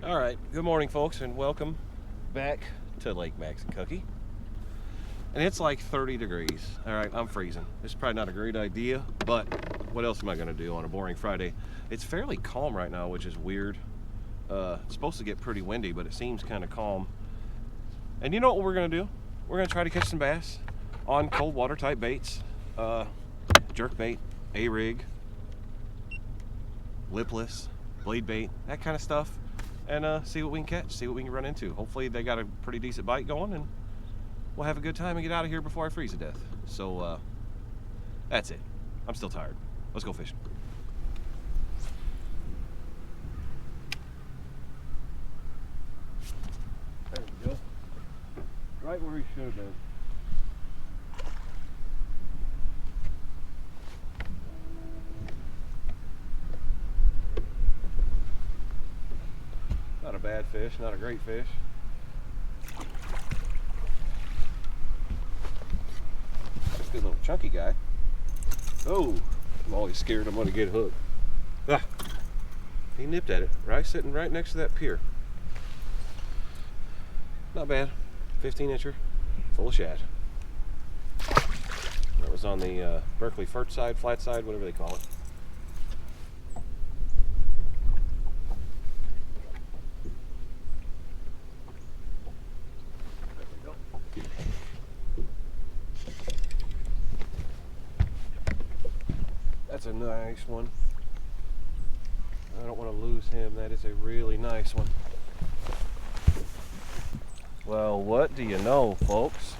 All right, good morning folks, and welcome back to Lake Max and Cookie. And it's like 30 degrees. All right, I'm freezing. It's probably not a great idea, but what else am I gonna do on a boring Friday? It's fairly calm right now, which is weird. It's supposed to get pretty windy, but it seems kind of calm. And you know what we're gonna do? We're gonna try to catch some bass on cold water type baits. Jerkbait, A-rig, lipless, blade bait, that kind of stuff. And see what we can catch, see what we can run into. Hopefully they got a pretty decent bite going, and we'll have a good time and get out of here before I freeze to death. So that's it. I'm still tired. Let's go fishing. There we go. Right where he should have been. Not a bad fish, not a great fish. That's a good little chunky guy. Oh, I'm always scared I'm gonna get hooked. Ah, he nipped at it, right, sitting right next to that pier. Not bad, 15-incher, full of shad. That was on the Berkeley flat side, whatever they call it. That's a nice one. I don't want to lose him. That is a really nice one. Well, what do you know, folks?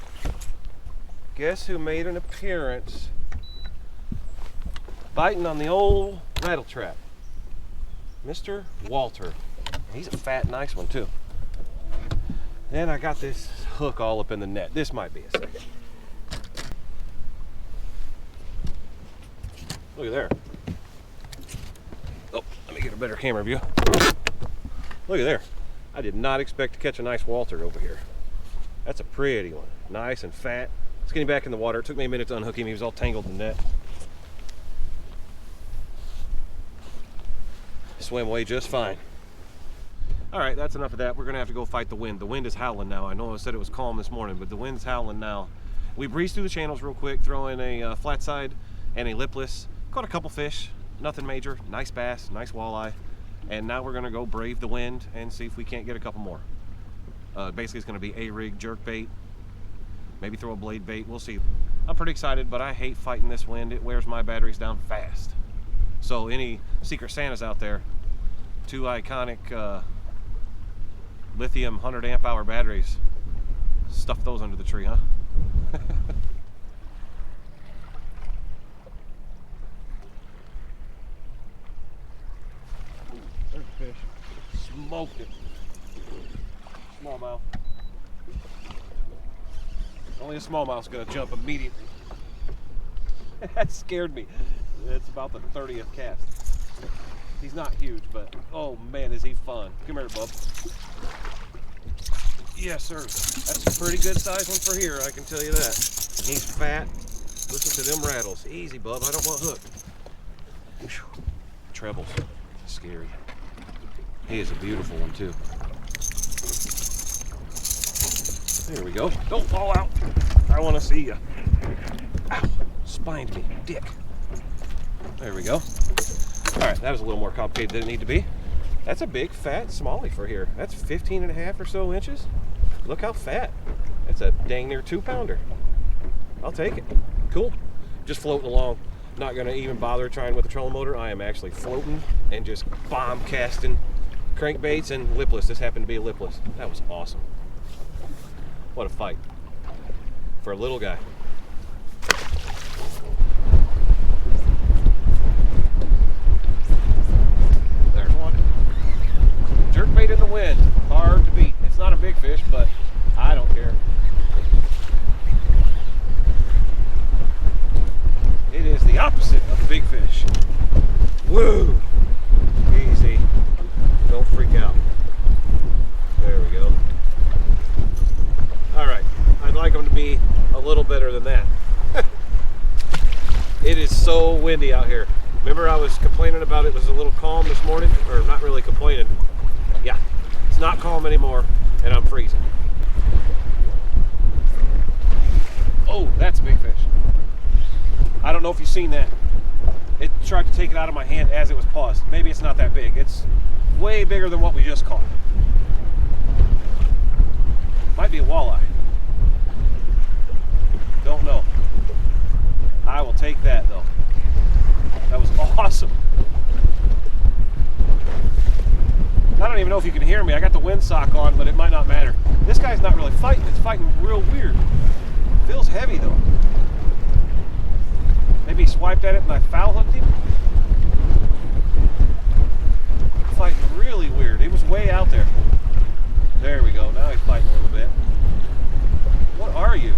Guess who made an appearance biting on the old rattle trap? Mr. Walter. He's a fat, nice one, too. And I got this hook all up in the net. This might be a second. Look at there. Oh, let me get a better camera view. Look at there. I did not expect to catch a nice Walter over here. That's a pretty one. Nice and fat. Let's get him back in the water. It took me a minute to unhook him. He was all tangled in the net. Swam away just fine. All right, that's enough of that. We're gonna have to go fight the wind. The wind is howling now. I know I said it was calm this morning, but the wind's howling now. We breezed through the channels real quick, throw in a flat side and a lipless. Caught a couple fish, nothing major, nice bass, nice walleye, and now we're gonna go brave the wind and see if we can't get a couple more. Basically it's gonna be A-rig, jerkbait, maybe throw a blade bait, we'll see. I'm pretty excited, but I hate fighting this wind. It wears my batteries down fast. So any Secret Santas out there, two iconic lithium 100 amp hour batteries, stuff those under the tree, huh? Fish. Smoked it. Smallmouth. Only a smallmouth's gonna jump immediately. That scared me. It's about the 30th cast. He's not huge, but oh man, is he fun. Come here, bub. Yes, sir. That's a pretty good size one for here, I can tell you that. And he's fat. Listen to them rattles. Easy, bub. I don't want hooked. Trebles. Scary. He is a beautiful one too. There we go. Don't fall out. I want to see you. Ow! Spined me, dick. There we go. All right, that was a little more complicated than it needed to be. That's a big, fat smallie for here. That's 15.5 or so inches. Look how fat. That's a dang near 2-pounder. I'll take it. Cool. Just floating along. Not gonna even bother trying with the trolling motor. I am actually floating and just bomb casting crankbaits and lipless. This happened to be a lipless. That was awesome. What a fight for a little guy. There's one. Jerkbait in the wind. Hard to beat. It's not a big fish, but I don't care. It is the opposite of a big fish. Woo! Easy. Don't freak out. There we go. All right. I'd like them to be a little better than that. It is so windy out here. Remember I was complaining about it was a little calm this morning? Or not really complaining. Yeah, them anymore, and I'm freezing. Oh, that's a big fish. I don't know if you've seen that. It tried to take it out of my hand as it was paused. Maybe it's not that big. It's way bigger than what we just caught. Might be a walleye. Don't know. I will take that though. That was awesome. I don't even know if you can hear me. I got the windsock on, but it might not matter. This guy's not really fighting. It's fighting real weird. Feels heavy though. Maybe he swiped at it and I foul hooked him. Fighting really weird. He was way out there. There we go. Now he's fighting a little bit. What are you?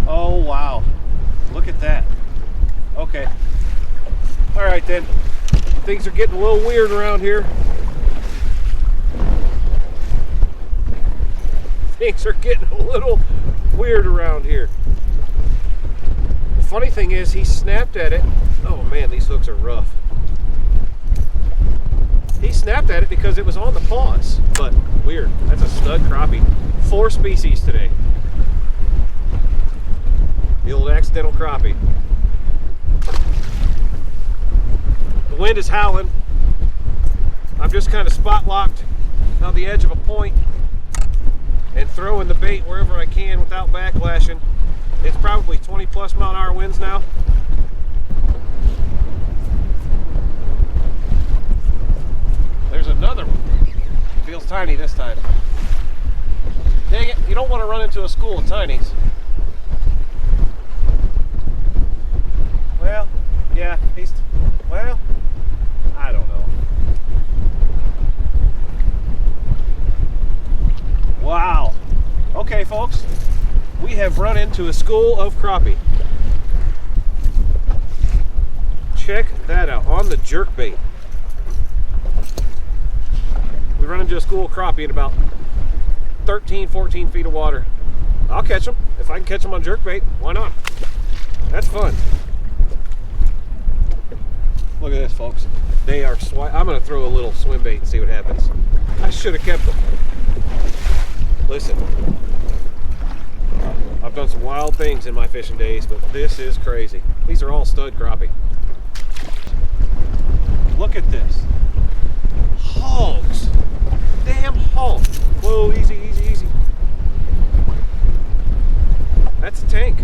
Oh wow. Look at that. Okay. All right then. Things are getting a little weird around here. Things are getting a little weird around here. The funny thing is, he snapped at it. Oh man, these hooks are rough. He snapped at it because it was on the pause, but weird. That's a stud crappie. 4 species today. The old accidental crappie. The wind is howling. I'm just kind of spot locked on the edge of a point and throwing the bait wherever I can without backlashing. It's probably 20 plus mile an hour winds now. There's another one. Feels tiny this time. Dang it, you don't want to run into a school of tinies. Well, yeah, well, I don't know. Wow. Okay, folks, we have run into a school of crappie. Check that out on the jerkbait. We run into a school of crappie in about 13, 14 feet of water. I'll catch them. If I can catch them on jerkbait, why not? That's fun. Look at this, folks. They are I'm going to throw a little swim bait and see what happens. I should have kept them. Listen, I've done some wild things in my fishing days, but this is crazy. These are all stud crappie. Look at this. Hogs. Damn hog. Whoa, easy, easy, easy. That's a tank.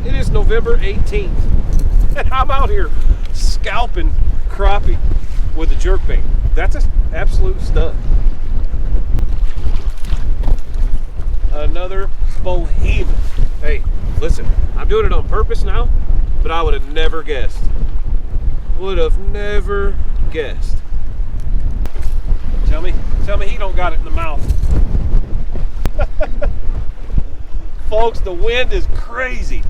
It is November 18th, and I'm out here scalping crappie with a jerkbait. That's an absolute stud. Another behemoth. Hey, listen, I'm doing it on purpose now, but I would have never guessed. Would have never guessed. Tell me he don't got it in the mouth. Folks, the wind is crazy.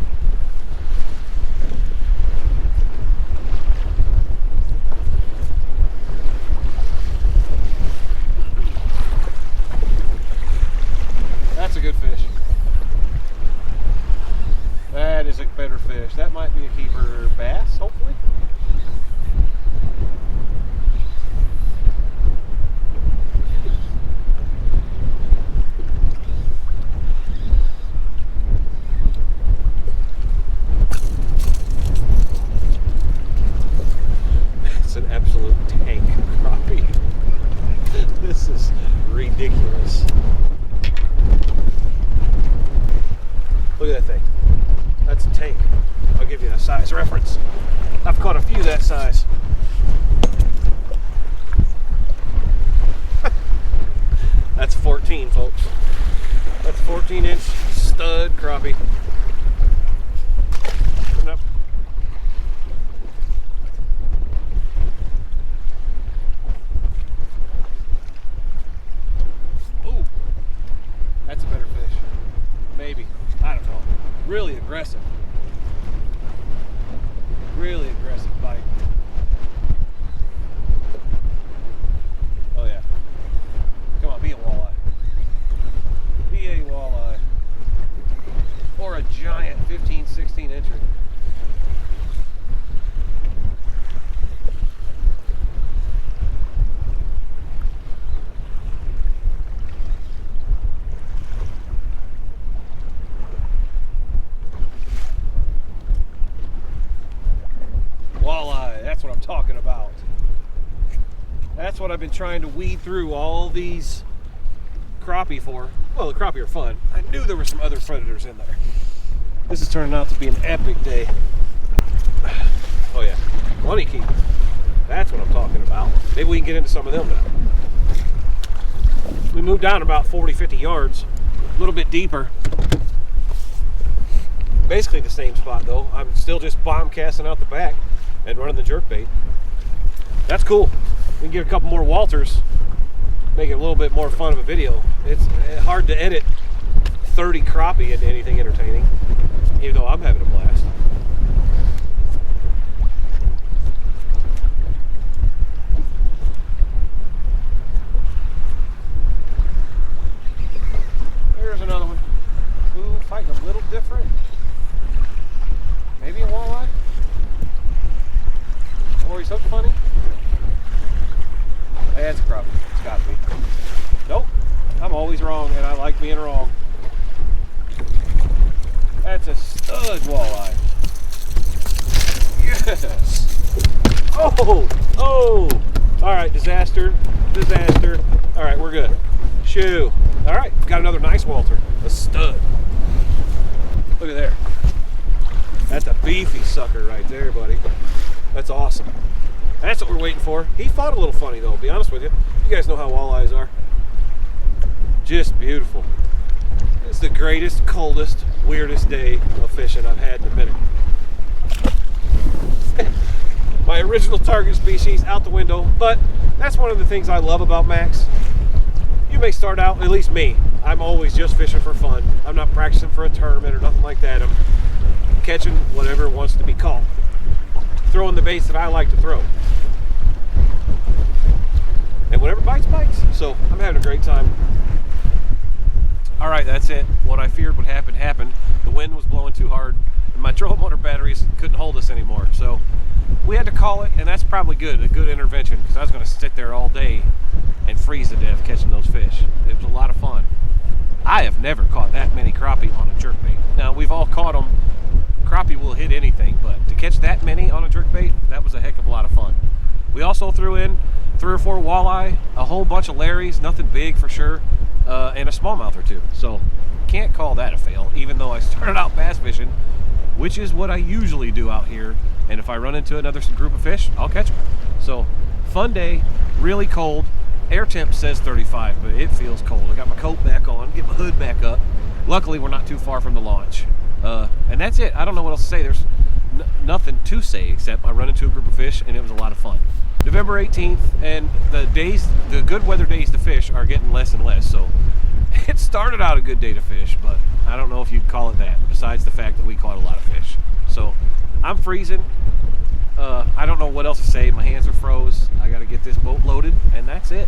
That's a good fish. That is a better fish. That might be a keeper bass, hopefully. It's an absolute tank crappie. This is ridiculous. Look at that thing. That's a tank. I'll give you a size reference. I've caught a few that size. That's 14, folks. That's 14-inch stud crappie. Coming up. Ooh, that's a better fish. Maybe. I don't know. Really aggressive. Really aggressive bite. Oh yeah. Come on, be a walleye. Be a walleye. Or a talking about. That's what I've been trying to weed through all these crappie for. Well, the crappie are fun. I knew there were some other predators in there. This is turning out to be an epic day. Oh yeah, money keep. That's what I'm talking about. Maybe we can get into some of them now. We moved down about 40, 50 yards, a little bit deeper. Basically the same spot though. I'm still just bomb casting out the back and running the jerkbait. That's cool. We can get a couple more Walters, make it a little bit more fun of a video. It's hard to edit 30 crappie into anything entertaining, even though I'm having a blast. There's another one. Ooh, fighting a little different. Maybe a walleye? Or he's hooked funny? That's a crappie. It's got to be. Nope. I'm always wrong, and I like being wrong. That's a stud walleye. Yes. Oh! Oh! Alright, disaster. Disaster. Alright, we're good. Shoo. Alright, got another nice Walter. A stud. Look at there. That's a beefy sucker right there, buddy. That's awesome. That's what we're waiting for. He fought a little funny though, to be honest with you. You guys know how walleyes are. Just beautiful. It's the greatest, coldest, weirdest day of fishing I've had in a minute. My original target species out the window, but that's one of the things I love about Max. You may start out, at least me, I'm always just fishing for fun. I'm not practicing for a tournament or nothing like that. I'm catching whatever wants to be caught. Throwing the baits that I like to throw. And whatever bites, bites. So I'm having a great time. All right, that's it. What I feared would happen, happened. The wind was blowing too hard, and my trolling motor batteries couldn't hold us anymore. So we had to call it, and that's probably good, a good intervention, because I was going to sit there all day and freeze to death catching those fish. It was a lot of fun. I have never caught that many crappie on a jerkbait. Now, we've all caught them. Crappie will hit anything, but to catch that many on a jerkbait, that was a heck of a lot of fun. We also threw in 3 or 4 walleye, a whole bunch of Larrys, nothing big for sure, and a smallmouth or 2. So can't call that a fail, even though I started out bass fishing, which is what I usually do out here. And if I run into another group of fish, I'll catch them. So fun day, really cold. Air temp says 35, but it feels cold. I got my coat back on, get my hood back up. Luckily, we're not too far from the launch. And that's it. I don't know what else to say. There's nothing to say except I run into a group of fish and it was a lot of fun. November 18th, and the good weather days to fish are getting less and less. So it started out a good day to fish, but I don't know if you'd call it that, besides the fact that we caught a lot of fish. So I'm freezing. I don't know what else to say. My hands are froze. I got to get this boat loaded, and that's it.